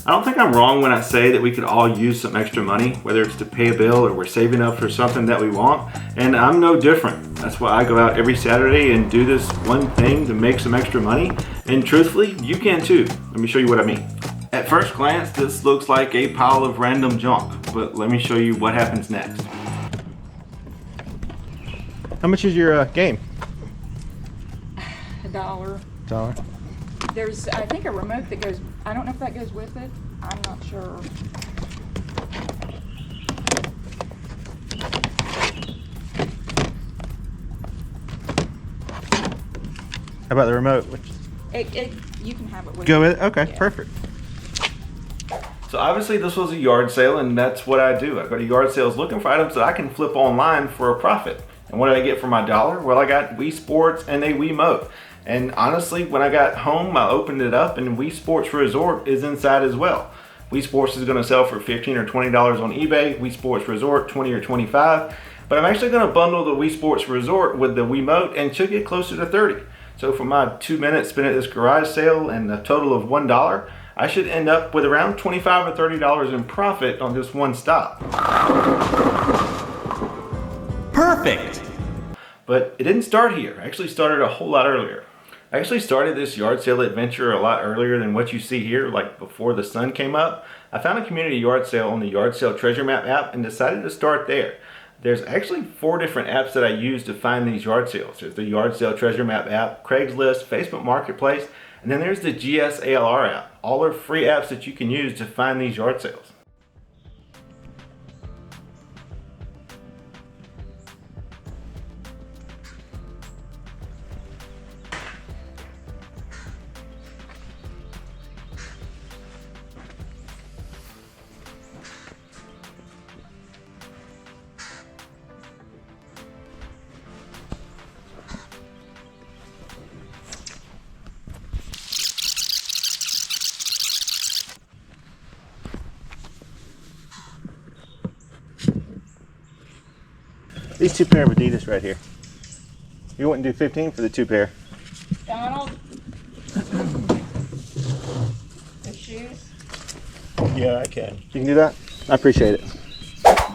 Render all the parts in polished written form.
I don't think I'm wrong when I say that we could all use some extra money, whether it's to pay a bill or we're saving up for something that we want, and I'm no different. That's why I go out every Saturday and do this one thing to make some extra money, and truthfully, you can too. Let me show you what I mean. At first glance, this looks like a pile of random junk, but let me show you what happens next. How much is your game? $1. $1. There's, I think, a remote that goes, I don't know if that goes with it. I'm not sure. How about the remote? You can have it with Go with it? Okay, yeah. Perfect. So obviously this was a yard sale, and that's what I do. I go to yard sales looking for items that I can flip online for a profit. And what did I get for my $1? Well, I got Wii Sports and a Wiimote. And honestly, when I got home, I opened it up and Wii Sports Resort is inside as well. Wii Sports is gonna sell for $15 or $20 on eBay. Wii Sports Resort, 20 or 25. But I'm actually gonna bundle the Wii Sports Resort with the Wiimote and should get closer to 30. So for my 2 minutes spent at this garage sale and a total of $1, I should end up with around $25 or $30 in profit on this one stop. Perfect! But it didn't start here. I actually started a whole lot earlier. I actually started this yard sale adventure a lot earlier than what you see here, like before the sun came up. I found a community yard sale on the Yard Sale Treasure Map app and decided to start there. There's actually 4 different apps that I use to find these yard sales. There's the Yard Sale Treasure Map app, Craigslist, Facebook Marketplace, and then there's the GSALR app. All are free apps that you can use to find these yard sales. These 2 pair of Adidas right here. You wouldn't do 15 for the 2 pair. Donald, the shoes. Yeah, I can. You can do that? I appreciate it.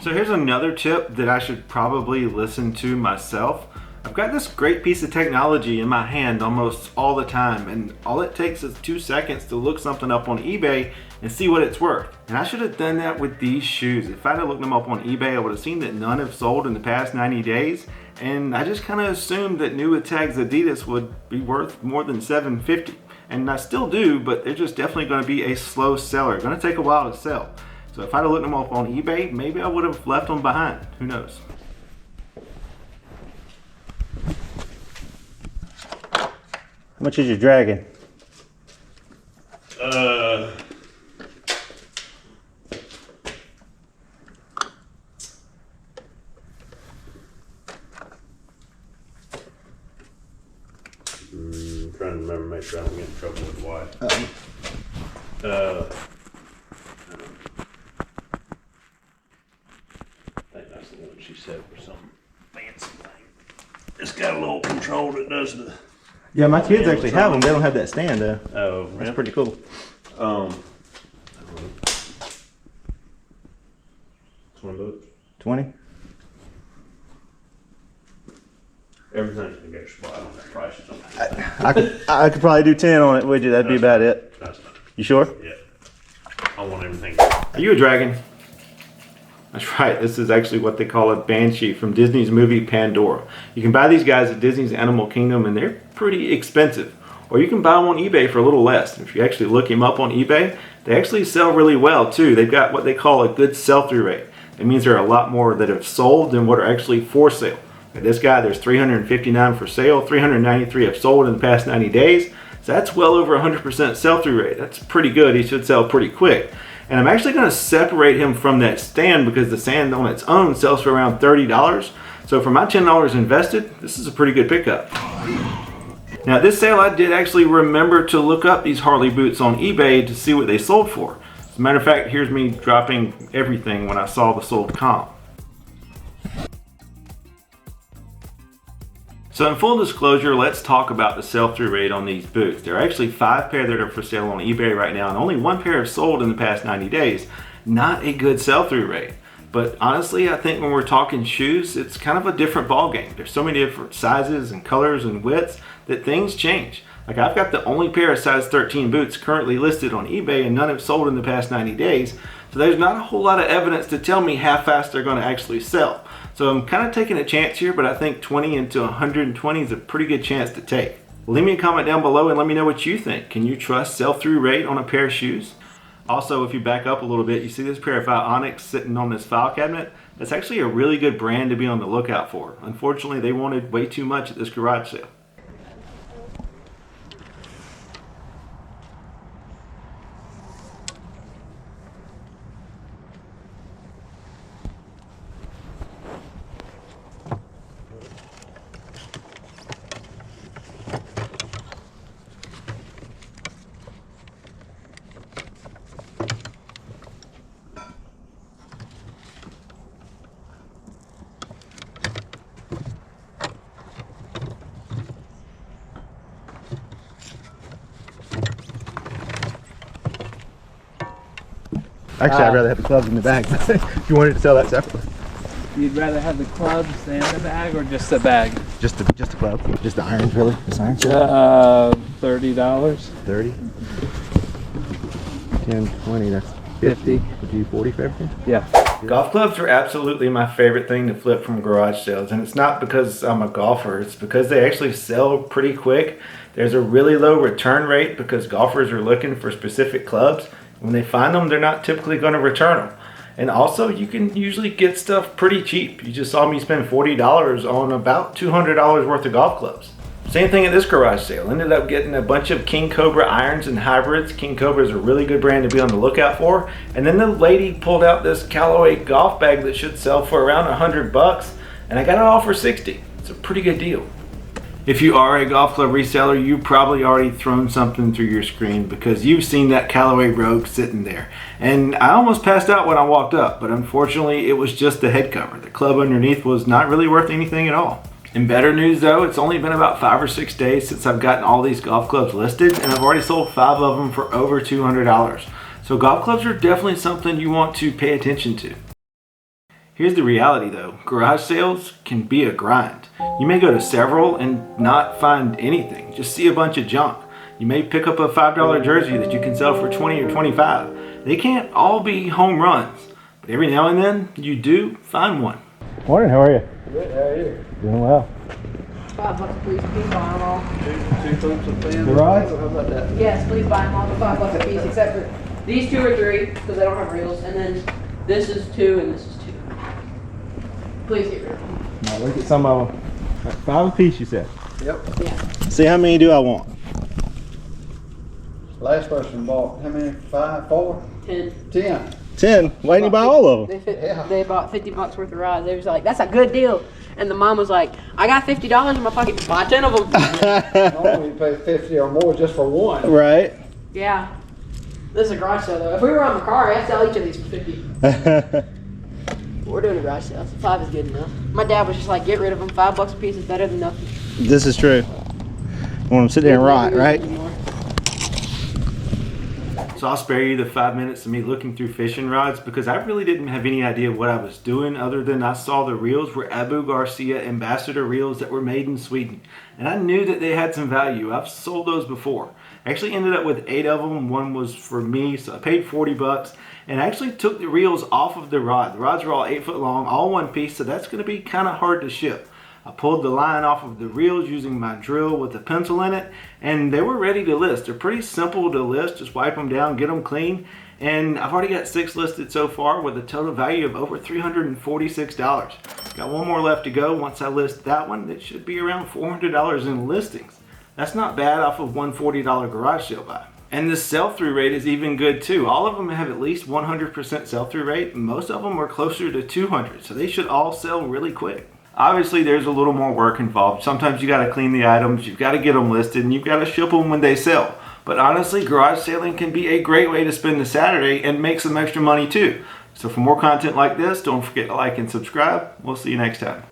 So here's another tip that I should probably listen to myself. I've got this great piece of technology in my hand almost all the time, and all it takes is 2 seconds to look something up on eBay and see what it's worth. And I should have done that with these shoes. If I'd have looked them up on eBay, I would have seen that none have sold in the past 90 days. And I just kind of assumed that new with tags Adidas would be worth more than $750. And I still do, but they're just definitely going to be a slow seller. Going to take a while to sell. So if I'd have looked them up on eBay, maybe I would have left them behind. Who knows? How much is your dragon? I'm trying to remember, make sure I don't get in trouble with wife. I think that's the one she said for some fancy thing. It's got a little control that does the. Yeah, my kids actually have them. They don't have that stand though. Oh, That's yeah. pretty cool. 20 bucks. 20? Everything's gonna go spot on the prices on that. I could probably do 10 on it, would you? That'd be about it. That's not. You sure? Yeah. I want everything. Are you a dragon? That's right. This is actually what they call a Banshee from Disney's movie Pandora. You can buy these guys at Disney's Animal Kingdom and they're pretty expensive. Or you can buy them on eBay for a little less. If you actually look him up on eBay, they actually sell really well too. They've got what they call a good sell-through rate. It means there are a lot more that have sold than what are actually for sale. Like this guy, there's 359 for sale, 393 have sold in the past 90 days. So that's well over 100% sell-through rate. That's pretty good. He should sell pretty quick. And I'm actually going to separate him from that stand because the stand on its own sells for around $30. So for my $10 invested, this is a pretty good pickup. Now at this sale, I did actually remember to look up these Harley boots on eBay to see what they sold for. As a matter of fact, here's me dropping everything when I saw the sold comp. So in full disclosure, let's talk about the sell-through rate on these boots. There are actually 5 pair that are for sale on eBay right now, and only 1 pair have sold in the past 90 days. Not a good sell-through rate. But honestly, I think when we're talking shoes, it's kind of a different ballgame. There's so many different sizes and colors and widths that things change. Like I've got the only pair of size 13 boots currently listed on eBay, and none have sold in the past 90 days. So there's not a whole lot of evidence to tell me how fast they're going to actually sell. So I'm kind of taking a chance here, but I think 20 into 120 is a pretty good chance to take. Leave me a comment down below and let me know what you think. Can you trust sell-through rate on a pair of shoes? Also, if you back up a little bit, you see this pair of Onyx sitting on this file cabinet? That's actually a really good brand to be on the lookout for. Unfortunately, they wanted way too much at this garage sale. Actually, I'd rather have the clubs in the bag. If you wanted to sell that separately. You'd rather have the clubs than the bag, or just the bag? Just the club. Just the irons, really? Just irons? $30. 30. 10, 20, that's 50. Would you 40 for everything? Yeah. Golf clubs are absolutely my favorite thing to flip from garage sales, and it's not because I'm a golfer, it's because they actually sell pretty quick. There's a really low return rate because golfers are looking for specific clubs. When they find them, they're not typically going to return them. And also, you can usually get stuff pretty cheap. You just saw me spend $40 on about $200 worth of golf clubs. Same thing at this garage sale. Ended up getting a bunch of King Cobra irons and hybrids. King Cobra is a really good brand to be on the lookout for. And then the lady pulled out this Callaway golf bag that should sell for around $100, and I got it all for $60. It's a pretty good deal. If you are a golf club reseller, you've probably already thrown something through your screen because you've seen that Callaway Rogue sitting there. And I almost passed out when I walked up, but unfortunately it was just the head cover. The club underneath was not really worth anything at all. In better news though, it's only been about 5 or 6 days since I've gotten all these golf clubs listed, and I've already sold 5 of them for over $200. So golf clubs are definitely something you want to pay attention to. Here's the reality though, garage sales can be a grind. You may go to several and not find anything, just see a bunch of junk. You may pick up a $5 jersey that you can sell for 20 or 25. They can't all be home runs, but every now and then you do find one. Morning, how are you? Good, how are you? Doing well. $5 please, please buy them all. Two clips of thin. The rods? How about that? Yes, please buy them all for $5 a piece, except for these 2 or 3, because they don't have reels, and then this is 2 and this is 2. Please get rid of them. Now look at some of them. 5 a piece, you said. Yep. Yeah. See, how many do I want? Last person bought how many? 5, 4, 10. 10. 10. Why didn't you buy all of them? They bought $50 worth of rods. They was like, that's a good deal. And the mom was like, I got $50 in my pocket. Buy 10 of them. Normally you pay 50 or more just for one. Right. Yeah. This is a garage sale though. If we were on the car, I'd sell each of these for 50. We're doing a garage sale, so 5 is good enough. My dad was just like, get rid of them. $5 a piece is better than nothing. This is true. I want them to sit there and rot, right? So I'll spare you the 5 minutes of me looking through fishing rods because I really didn't have any idea what I was doing other than I saw the reels were Abu Garcia Ambassador reels that were made in Sweden. And I knew that they had some value. I've sold those before. I actually ended up with 8 of them. One was for me, so I paid $40 and I actually took the reels off of the rod. The rods were all 8 foot long, all one piece, so that's going to be kind of hard to ship. I pulled the line off of the reels using my drill with a pencil in it, and they were ready to list. They're pretty simple to list. Just wipe them down, get them clean, and I've already got 6 listed so far with a total value of over $346. Got one more left to go. Once I list that one, it should be around $400 in listings. That's not bad off of one $40 garage sale buy. And the sell-through rate is even good too. All of them have at least 100% sell-through rate. Most of them are closer to 200, so they should all sell really quick. Obviously, there's a little more work involved. Sometimes you got to clean the items, you've got to get them listed, and you've got to ship them when they sell. But honestly, garage selling can be a great way to spend the Saturday and make some extra money too. So for more content like this, don't forget to like and subscribe. We'll see you next time.